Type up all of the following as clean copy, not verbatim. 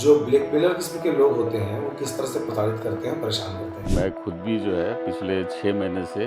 जो ब्लैकमेलर किस्म के लोग होते हैं वो किस तरह से प्रताड़ित करते हैं, परेशान करते हैं। मैं खुद भी जो है पिछले 6 महीने से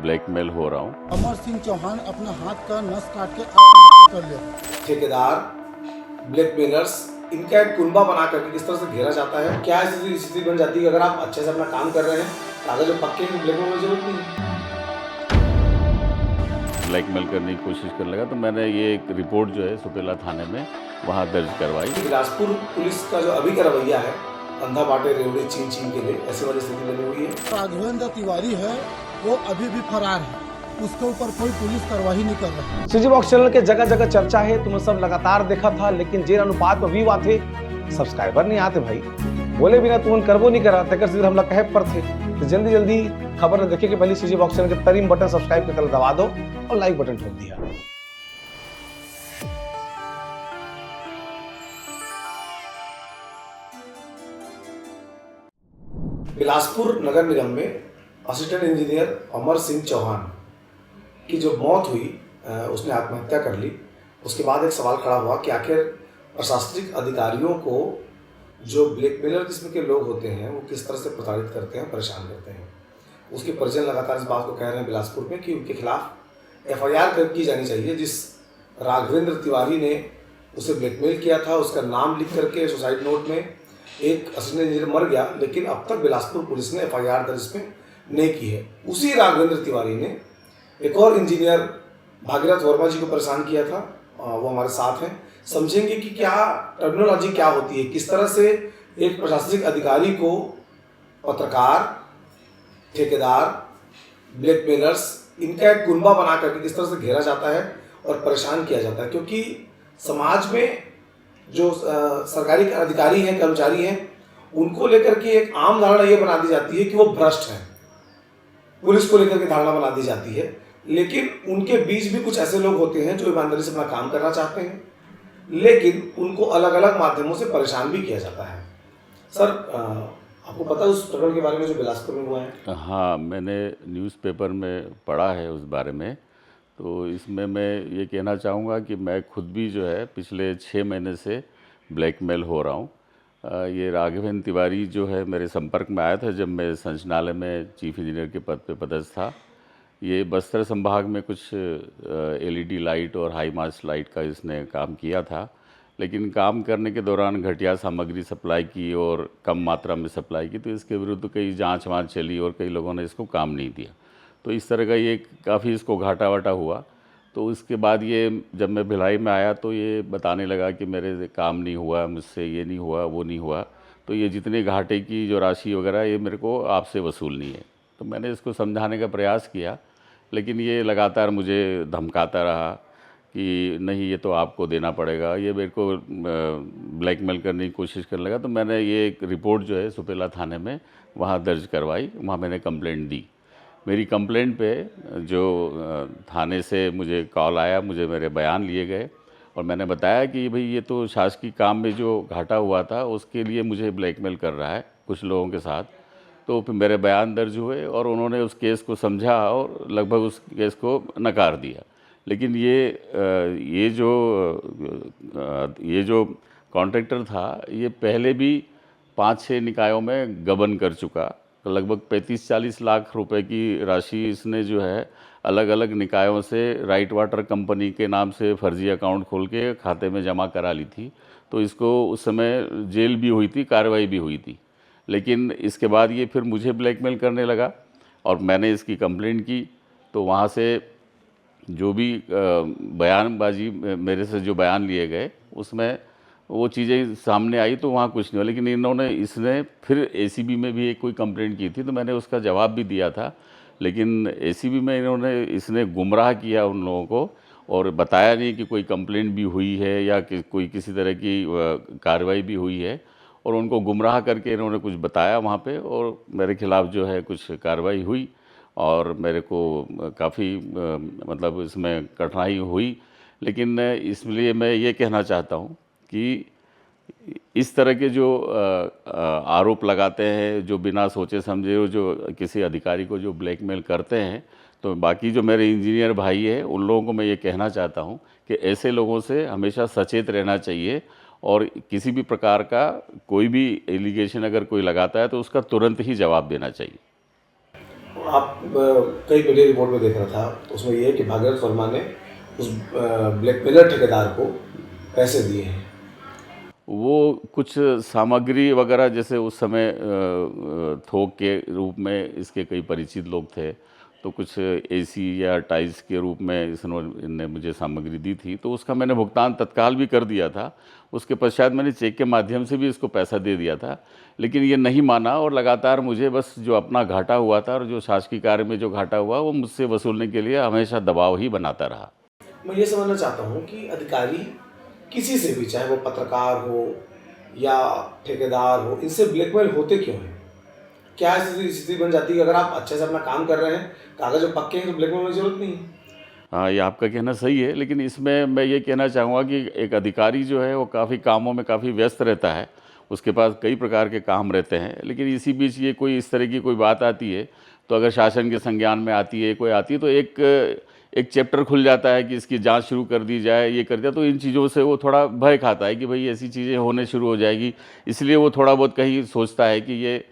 ब्लैकमेल हो रहा हूँ। अमर सिंह चौहान अपना हाथ का नस काट के आत्महत्या कर लिया। ठेकेदार, ब्लैकमेलर्स, इनका एक कुनबा बना करके किस तरह से घेरा जाता है। क्या स्थिति बन जाती है कि अगर आप अच्छे से अपना काम कर रहे हैं, कागज जो पक्के हैं, ब्लैकमेल में जरूरत नहीं है। ब्लैकमेल करने की कोशिश करने लगा तो मैंने ये एक रिपोर्ट जो है सुपेला थाने में वहाँ दर्ज करवाई। बिलासपुर पुलिस का जो अभी का रवैया है, अंधा बाटे रेवड़े चीन चीन के लिए, ऐसी वाली स्थिति बनी हुई है। राघवेंद्र तिवारी है, वो अभी भी फरार है, उसके ऊपर कोई पुलिस कार्रवाई नहीं कर रही है। सीजी बॉक्स चैनल के जगह जगह चर्चा है, तुम सब लगातार देखा था, लेकिन जे अनुपात में व्यू आते सब्सक्राइबर नहीं आते भाई। बोले बिना तुम करबो नहीं करा तक सीधे हमला कहे पर थे। तो जल्दी जल्दी खबर देखे कि पहले सीजी बॉक्स चैनल के तरीम बटन सब्सक्राइब के तरह दबा दो और लाइक बटन ठोक दिया। बिलासपुर नगर निगम में असिस्टेंट इंजीनियर अमर सिंह चौहान की जो मौत हुई, उसने आत्महत्या कर ली। उसके बाद एक सवाल खड़ा हुआ कि आखिर प्रशासनिक अधिकारियों को जो ब्लैकमेलर किस्म के लोग होते हैं वो किस तरह से प्रताड़ित करते हैं, परेशान करते हैं। उसके परिजन लगातार इस बात को कह रहे हैं बिलासपुर में कि उनके खिलाफ एफआईआर की जानी चाहिए। जिस राघवेंद्र तिवारी ने उसे ब्लैकमेल किया था, उसका नाम लिख करके सुसाइड नोट में एक असिस्टेंट इंजीनियर मर गया, लेकिन अब तक बिलासपुर पुलिस ने एफआईआर दर्ज इसमें नहीं की है। उसी राघवेंद्र तिवारी ने एक और इंजीनियर भागीरथ वर्मा जी को परेशान किया था। वो हमारे साथ हैं, समझेंगे कि क्या टर्मिनोलॉजी क्या होती है, किस तरह से एक प्रशासनिक अधिकारी को पत्रकार, ठेकेदार, ब्लैकमेलर्स, इनका एक कुनबा बना करके किस तरह से घेरा जाता है और परेशान किया जाता है। क्योंकि समाज में जो सरकारी अधिकारी हैं, कर्मचारी हैं, उनको लेकर के एक आम धारणा ये बना दी जाती है कि वो भ्रष्ट हैं। पुलिस को लेकर के धारणा बना दी जाती है, लेकिन उनके बीच भी कुछ ऐसे लोग होते हैं जो ईमानदारी से अपना काम करना चाहते हैं, लेकिन उनको अलग अलग माध्यमों से परेशान भी किया जाता है। सर, आपको पता है उस प्रकरण के बारे में जो बिलासपुर में हुआ है? हाँ, मैंने न्यूज़पेपर में पढ़ा है उस बारे में। तो इसमें मैं ये कहना चाहूँगा कि मैं खुद भी जो है पिछले 6 महीने से ब्लैकमेल हो रहा हूँ। ये राघवेंद्र तिवारी जो है मेरे संपर्क में आया था जब मैं संचालनालय में चीफ इंजीनियर के पद पे पदस्थ था। ये बस्तर संभाग में कुछ एलईडी लाइट और हाई मास्ट लाइट का इसने काम किया था, लेकिन काम करने के दौरान घटिया सामग्री सप्लाई की और कम मात्रा में सप्लाई की, तो इसके विरुद्ध कई जांच वाँच चली और कई लोगों ने इसको काम नहीं दिया। तो इस तरह का ये काफ़ी इसको घाटा वाटा हुआ। तो उसके बाद ये जब मैं भिलाई में आया तो ये बताने लगा कि मेरे से काम नहीं हुआ, मुझसे ये नहीं हुआ, वो नहीं हुआ, तो ये जितने घाटे की जो राशि वगैरह ये मेरे को आपसे वसूलनी है। तो मैंने इसको समझाने का प्रयास किया, लेकिन ये लगातार मुझे धमकाता रहा कि नहीं ये तो आपको देना पड़ेगा। ये मेरे को ब्लैकमेल करने की कोशिश करने लगा। तो मैंने ये एक रिपोर्ट जो है सुपेला थाने में वहाँ दर्ज करवाई, वहाँ मैंने कंप्लेंट दी। मेरी कंप्लेंट पे जो थाने से मुझे कॉल आया, मुझे मेरे बयान लिए गए और मैंने बताया कि भाई ये तो शासकीय काम में जो घाटा हुआ था उसके लिए मुझे ब्लैकमेल कर रहा है कुछ लोगों के साथ। तो फिर मेरे बयान दर्ज हुए और उन्होंने उस केस को समझा और लगभग उस केस को नकार दिया। लेकिन ये जो कॉन्ट्रैक्टर था ये पहले भी 5-6 निकायों में गबन कर चुका। लगभग 35-40 लाख रुपए की राशि इसने जो है अलग अलग निकायों से राइट वाटर कंपनी के नाम से फर्जी अकाउंट खोल के खाते में जमा करा ली थी। तो इसको उस समय जेल भी हुई थी, कार्रवाई भी हुई थी। लेकिन इसके बाद ये फिर मुझे ब्लैकमेल करने लगा और मैंने इसकी कंप्लेंट की। तो वहाँ से जो भी बयानबाजी मेरे से जो बयान लिए गए उसमें वो चीज़ें सामने आई, तो वहाँ कुछ नहीं हुआ। लेकिन इसने फिर एसीबी में भी एक कोई कंप्लेंट की थी, तो मैंने उसका जवाब भी दिया था। लेकिन एसीबी में इसने गुमराह किया उन लोगों को और बताया नहीं कि कोई कंप्लेंट भी हुई है या कोई किसी तरह की कार्रवाई भी हुई है, और उनको गुमराह करके इन्होंने कुछ बताया वहाँ पे और मेरे खिलाफ़ जो है कुछ कार्रवाई हुई और मेरे को काफ़ी मतलब इसमें कठिनाई हुई। लेकिन इसलिए मैं ये कहना चाहता हूँ कि इस तरह के जो आरोप लगाते हैं, जो बिना सोचे समझे जो किसी अधिकारी को जो ब्लैकमेल करते हैं, तो बाकी जो मेरे इंजीनियर भाई हैं उन लोगों को मैं ये कहना चाहता हूँ कि ऐसे लोगों से हमेशा सचेत रहना चाहिए और किसी भी प्रकार का कोई भी एलिगेशन अगर कोई लगाता है तो उसका तुरंत ही जवाब देना चाहिए। आप कई मीडिया रिपोर्ट में देख रहा था, उसमें ये है कि भागीरथ वर्मा ने उस ब्लैकमेलर ठेकेदार को पैसे दिए हैं। वो कुछ सामग्री वगैरह जैसे उस समय थोक के रूप में इसके कई परिचित लोग थे, तो कुछ एसी या टाइल्स के रूप में इन्होंने मुझे सामग्री दी थी, तो उसका मैंने भुगतान तत्काल भी कर दिया था। उसके पश्चात मैंने चेक के माध्यम से भी इसको पैसा दे दिया था, लेकिन ये नहीं माना और लगातार मुझे बस जो अपना घाटा हुआ था और जो शासकीय कार्य में जो घाटा हुआ वो मुझसे वसूलने के लिए हमेशा दबाव ही बनाता रहा। मैं ये समझना चाहता हूँ कि अधिकारी किसी से भी, चाहे वो पत्रकार हो या ठेकेदार हो, इनसे ब्लैकमेल होते क्यों हैं? क्या ऐसी स्थिति बन जाती है अगर आप अच्छे से अपना काम कर रहे हैं, कागज जो पक्के हैं, तो ब्लैकमेल होने की जरूरत नहीं है? हाँ, ये आपका कहना सही है, लेकिन इसमें मैं ये कहना चाहूँगा कि एक अधिकारी जो है वो काफ़ी कामों में काफ़ी व्यस्त रहता है, उसके पास कई प्रकार के काम रहते हैं, लेकिन इसी बीच ये कोई इस तरह की कोई बात आती है तो अगर शासन के संज्ञान में आती है, कोई आती है, तो एक चैप्टर खुल जाता है कि इसकी जांच शुरू कर दी जाए, ये कर दिया, तो इन चीज़ों से वो थोड़ा भय खाता है कि भाई ऐसी चीज़ें होने शुरू हो जाएगी, इसलिए वो थोड़ा बहुत कहीं सोचता है कि ये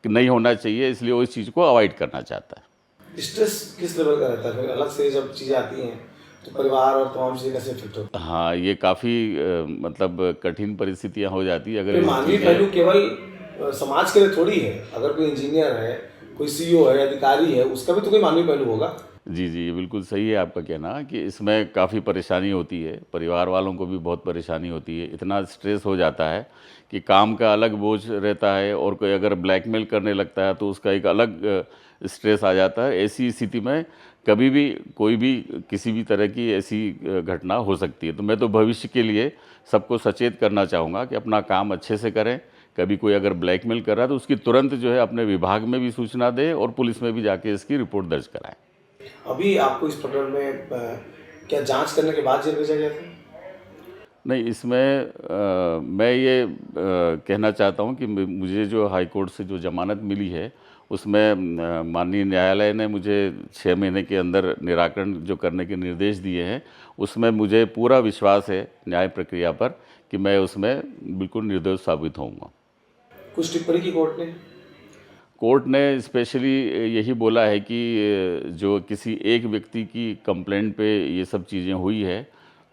नहीं होना चाहिए, इसलिए वो इस चीज़ को अवॉइड करना चाहता है। स्ट्रेस किस लेवल का रहता है फिर अलग से जब चीज़ें आती हैं तो परिवार और तमाम चीज़ें कैसे इफेक्ट होती हैं? हाँ, ये काफ़ी मतलब कठिन परिस्थितियाँ हो जाती है अगर फिर मानवीय पहलू केवल समाज के लिए थोड़ी है, अगर कोई इंजीनियर है, कोई सीईओ है, अधिकारी है, उसका भी तो कोई मानवीय पहलू होगा। जी, जी, बिल्कुल सही है आपका कहना कि इसमें काफ़ी परेशानी होती है, परिवार वालों को भी बहुत परेशानी होती है, इतना स्ट्रेस हो जाता है कि काम का अलग बोझ रहता है और कोई अगर ब्लैकमेल करने लगता है तो उसका एक अलग स्ट्रेस आ जाता है। ऐसी स्थिति में कभी भी कोई भी किसी भी तरह की ऐसी घटना हो सकती है, तो मैं तो भविष्य के लिए सबको सचेत करना चाहूँगा कि अपना काम अच्छे से करें। कभी कोई अगर ब्लैकमेल कर रहा है तो उसकी तुरंत जो है अपने विभाग में भी सूचना दें और पुलिस में भी जाके इसकी रिपोर्ट दर्ज कराएँ। अभी आपको इस प्रकरण में क्या जांच करने के बाद जेल भेजा गया था? नहीं, इसमें मैं ये कहना चाहता हूँ कि मुझे जो हाई कोर्ट से जो ज़मानत मिली है उसमें माननीय न्यायालय ने मुझे 6 महीने के अंदर निराकरण जो करने के निर्देश दिए हैं, उसमें मुझे पूरा विश्वास है न्याय प्रक्रिया पर कि मैं उसमें बिल्कुल निर्दोष साबित होऊंगा। कुछ टिप्पणी की कोर्ट ने स्पेशली यही बोला है कि जो किसी एक व्यक्ति की कंप्लेंट पे ये सब चीज़ें हुई है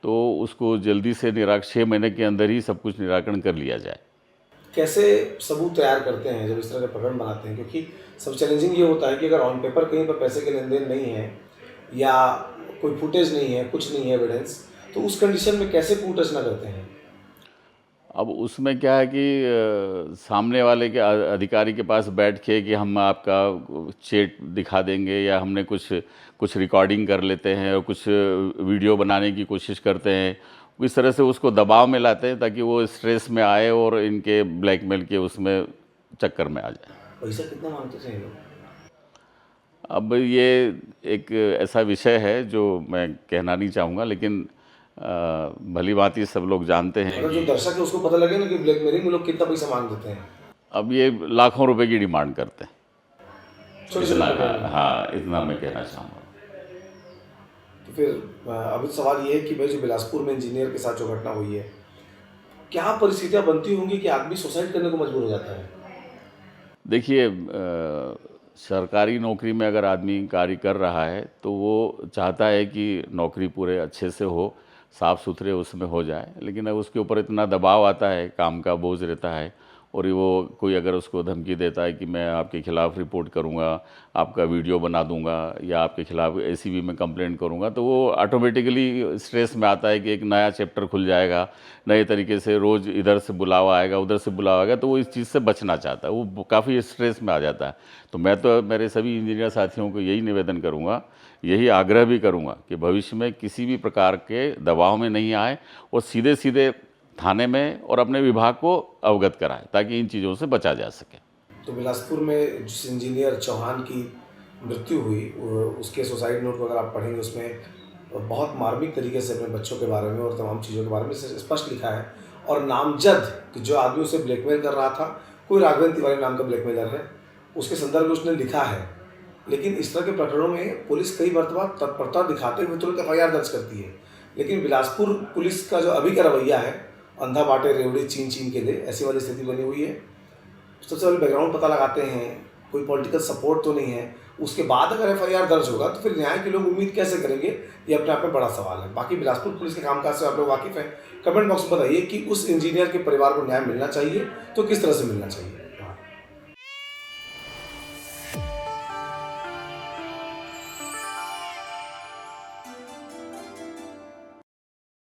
तो उसको जल्दी से 6 महीने के अंदर ही सब कुछ निराकरण कर लिया जाए। कैसे सबूत तैयार करते हैं जब इस तरह के प्रकरण बनाते हैं? क्योंकि सब चैलेंजिंग ये होता है कि अगर ऑन पेपर कहीं पर पैसे के लेन देन नहीं है या कोई फुटेज नहीं है, कुछ नहीं है एविडेंस, तो उस कंडीशन में कैसे प्रूफ रचना करते हैं? अब उसमें क्या है कि सामने वाले के अधिकारी के पास बैठ के कि हम आपका चैट दिखा देंगे या हमने कुछ रिकॉर्डिंग कर लेते हैं और कुछ वीडियो बनाने की कोशिश करते हैं, इस तरह से उसको दबाव में लाते हैं ताकि वो स्ट्रेस में आए और इनके ब्लैकमेल के उसमें चक्कर में आ जाए। पैसा कितना मांगते थे ये लोग? अब ये एक ऐसा विषय है जो मैं कहना नहीं चाहूँगा, लेकिन भली भांति सब लोग जानते हैं। अगर जो दर्शक है उसको पता लगे ना कि ब्लैकमेलिंग में लोग कितना पैसा मांग देते हैं। अब ये लाखों रुपए की डिमांड करते हैं। छोटे हाँ, इतना मैं कहना चाहूँगा। तो फिर अभी सवाल ये है कि भाई जो बिलासपुर में इंजीनियर के साथ जो घटना हुई है, क्या परिस्थितियाँ बनती होंगी कि आदमी सुसाइड करने को मजबूर हो जाता है? देखिए, सरकारी नौकरी में अगर आदमी कार्य कर रहा है तो वो चाहता है कि नौकरी पूरे अच्छे से हो, साफ़ सुथरे उसमें हो जाए, लेकिन अब उसके ऊपर इतना दबाव आता है, काम का बोझ रहता है और वो कोई अगर उसको धमकी देता है कि मैं आपके खिलाफ़ रिपोर्ट करूंगा, आपका वीडियो बना दूंगा या आपके खिलाफ़ एसीबी में कंप्लेंट करूंगा, तो वो ऑटोमेटिकली स्ट्रेस में आता है कि एक नया चैप्टर खुल जाएगा, नए तरीके से रोज़ इधर से बुलावा आएगा, उधर से बुलावा आएगा, तो वो इस चीज़ से बचना चाहता है, वो काफ़ी स्ट्रेस में आ जाता है। तो मैं तो मेरे सभी इंजीनियर साथियों को यही निवेदन करूँगा, यही आग्रह भी करूँगा कि भविष्य में किसी भी प्रकार के दबाव में नहीं आए और सीधे सीधे थाने में और अपने विभाग को अवगत कराएं ताकि इन चीज़ों से बचा जा सके। तो बिलासपुर में जिस इंजीनियर चौहान की मृत्यु हुई, उसके सुसाइड नोट को अगर आप पढ़ेंगे उसमें बहुत मार्मिक तरीके से अपने बच्चों के बारे में और तमाम चीज़ों के बारे में स्पष्ट लिखा है। और नामजद कि जो आदमी उसे ब्लैकमेल कर रहा था, कोई राघवेंद्र तिवारी नाम का ब्लैकमेलर है, उसके संदर्भ में उसने लिखा है। लेकिन इस तरह के प्रकरणों में पुलिस कई मरतबा तत्परता दिखाते हुए तुरंत FIR दर्ज करती है, लेकिन बिलासपुर पुलिस का जो अभी का रवैया है अंधा बांटे रेवड़ी छीन छीन के ले, ऐसी वाली स्थिति बनी हुई है। सबसे पहले बैकग्राउंड पता लगाते हैं, कोई पॉलिटिकल सपोर्ट तो नहीं है, उसके बाद अगर FIR दर्ज होगा तो फिर न्याय के लोग उम्मीद कैसे करेंगे, ये अपने आप में बड़ा सवाल है। बाकी बिलासपुर पुलिस के कामकाज से आप लोग वाकिफ़ हैं, कमेंट बॉक्स में बताइए कि उस इंजीनियर के परिवार को न्याय मिलना चाहिए तो किस तरह से मिलना चाहिए।